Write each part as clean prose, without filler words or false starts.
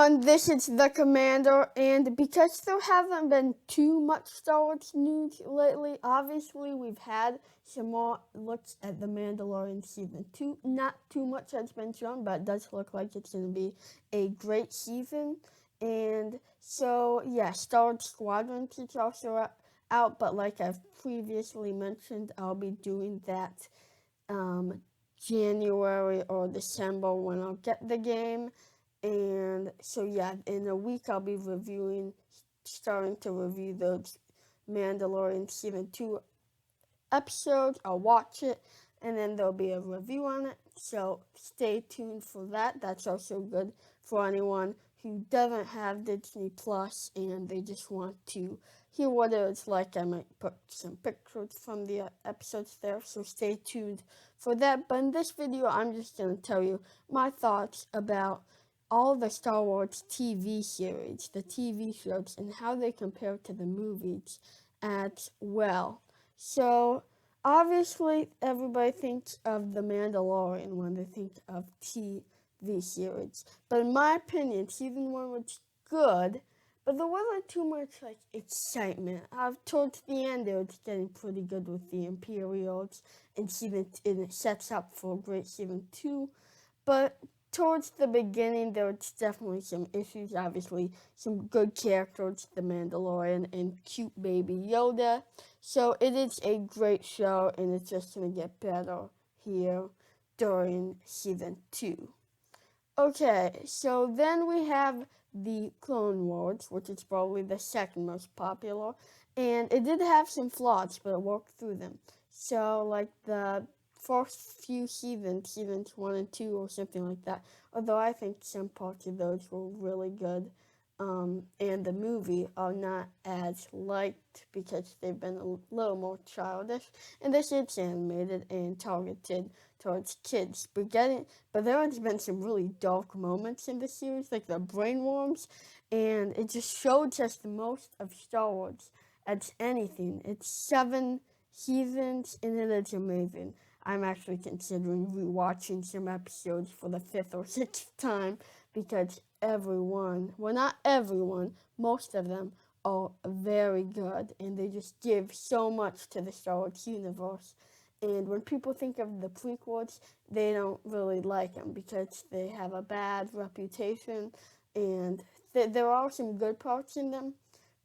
everyone, this is the Commander, and because there haven't been too much Star Wars news lately, obviously we've had some more looks at The Mandalorian Season 2. Not too much has been shown, but it does look like it's going to be a great season. And so, yeah, Star Wars Squadrons is also out, but like I've previously mentioned, I'll be doing that January or December when I'll get the game. And so, yeah, in a week I'll be starting to review those Mandalorian Season 2 episodes. I'll watch it, and then there'll be a review on it. So stay tuned for that. That's also good for anyone who doesn't have Disney Plus and they just want to hear what it's like. I might put some pictures from the episodes there, so stay tuned for that. But in this video, I'm just going to tell you my thoughts about all the Star Wars TV series, the TV shows, and how they compare to the movies as well. So, obviously, everybody thinks of The Mandalorian when they think of TV series. But in my opinion, season 1 was good, but there wasn't too much excitement. Towards the end, it was getting pretty good with the Imperials, and it sets up for a great season 2. But towards the beginning, there was definitely some issues. Obviously, some good characters, The Mandalorian and cute baby Yoda. So it is a great show, and it's just going to get better here during season 2. Okay, so then we have the Clone Wars, which is probably the second most popular, and it did have some flaws, but it worked through them. So, like the first few seasons 1 and 2 or something like that, although I think some parts of those were really good, and the movie are not as liked because they've been a little more childish, and this is animated and targeted towards kids, but there has been some really dark moments in the series, like the brainworms, and it just showed just the most of Star Wars as anything. It's 7 seasons, and it is amazing. I'm actually considering rewatching some episodes for the 5th or 6th time because not everyone, most of them are very good, and they just give so much to the Star Wars universe. And when people think of the prequels, they don't really like them because they have a bad reputation, and there are some good parts in them,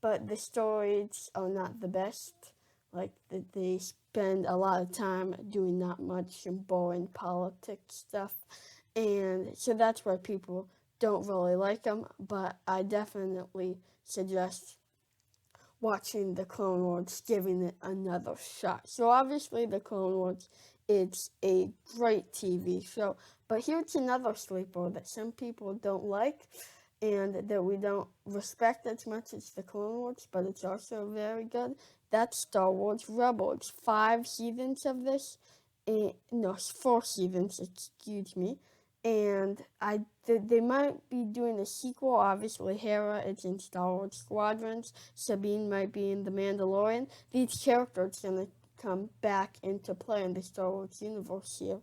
but the stories are not the best. Like, they spend a lot of time doing not much and boring politics stuff, and so that's why people don't really like them, but I definitely suggest watching the Clone Wars, giving it another shot. So obviously the Clone Wars, it's a great TV show, but here's another sleeper that some people don't like and that we don't respect as much as the Clone Wars, but it's also very good. That's Star Wars Rebels. 5 seasons of this, no, 4 seasons, excuse me. And they might be doing a sequel. Obviously, Hera is in Star Wars Squadrons. Sabine might be in The Mandalorian. These characters are going to come back into play in the Star Wars universe here.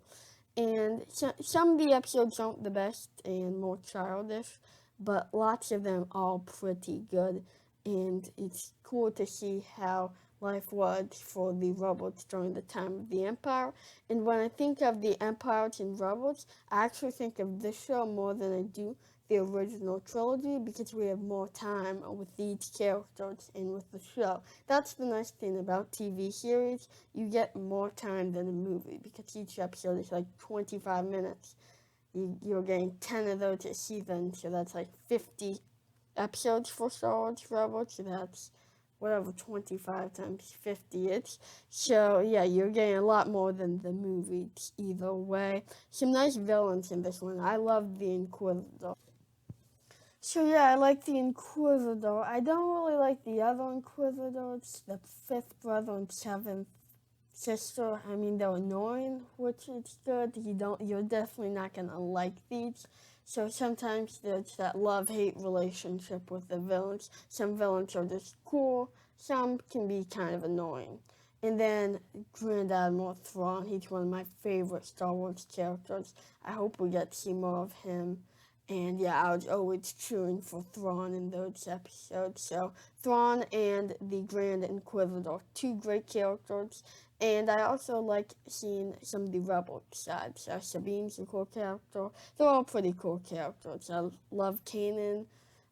And some of the episodes aren't the best and more childish, but lots of them are pretty good. And it's cool to see how life was for the Rebels during the time of the Empire. And when I think of the Empires and Rebels, I actually think of this show more than I do the original trilogy because we have more time with these characters and with the show. That's the nice thing about TV series. You get more time than a movie because each episode is like 25 minutes. You're getting 10 of those a season, so that's like 50 episodes for Star Wars Rebels, so that's whatever 25 times 50 is. So yeah, you're getting a lot more than the movies either way. Some nice villains in this one. I love the Inquisitor. So yeah, I like the Inquisitor. I don't really like the other Inquisitors, the 5th brother and 7th sister. I mean, they're annoying, which is good. You're definitely not gonna like these. So sometimes there's that love-hate relationship with the villains. Some villains are just cool. Some can be kind of annoying. And then Grand Admiral Thrawn, he's one of my favorite Star Wars characters. I hope we get to see more of him And yeah, I was always cheering for Thrawn in those episodes. So Thrawn and the Grand Inquisitor, two great characters. And I also like seeing some of the Rebel sides. Sabine's a cool character. They're all pretty cool characters. I love Kanan.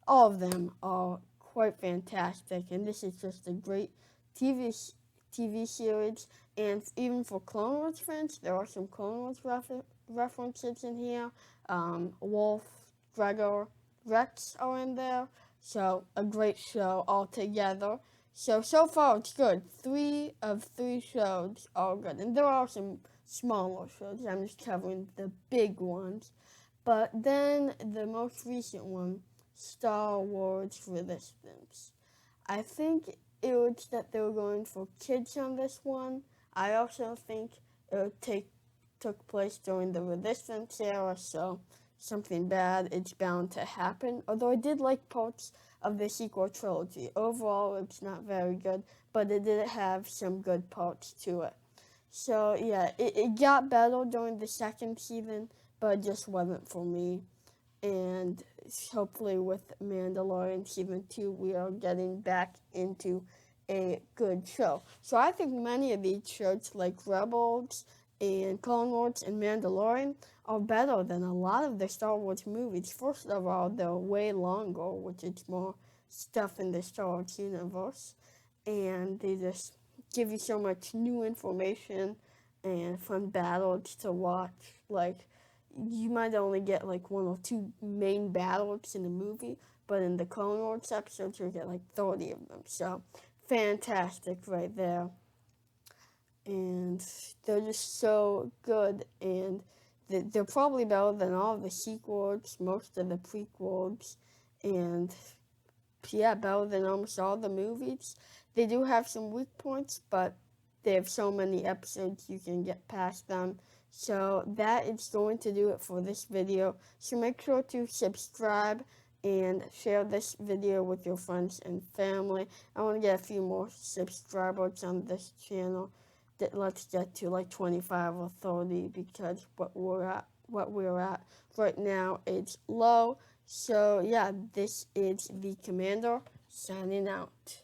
All of them are quite fantastic. And this is just a great TV TV series. And even for Clone Wars fans, there are some Clone Wars references in here. Wolf, Gregor, Rex are in there. So a great show altogether. So far it's good. 3 of 3 shows are good. And there are some smaller shows. I'm just covering the big ones. But then the most recent one, Star Wars Resistance. I think it was that they were going for kids on this one. I also think it took place during the Resistance era, so something bad is bound to happen. Although I did like parts of the sequel trilogy. Overall, it's not very good, but it did have some good parts to it. So yeah, it got better during the second season, but it just wasn't for me. And hopefully with Mandalorian season 2, we are getting back into a good show. So I think many of these shows like Rebels and Clone Wars and Mandalorian are better than a lot of the Star Wars movies. First of all, they're way longer, which is more stuff in the Star Wars universe, and they just give you so much new information and fun battles to watch. Like, you might only get like 1 or 2 main battles in the movie, but in the Clone Wars episodes, you'll get like 30 of them. So, fantastic right there. And they're just so good, and they're probably better than all of the sequels, most of the prequels, and yeah, better than almost all the movies. They do have some weak points, but they have so many episodes you can get past them. So that is going to do it for this video. So make sure to subscribe and share this video with your friends and family. I want to get a few more subscribers on this channel. Let's get to like 25 or 30, because what we're at right now is low. So yeah, this is the Commander signing out.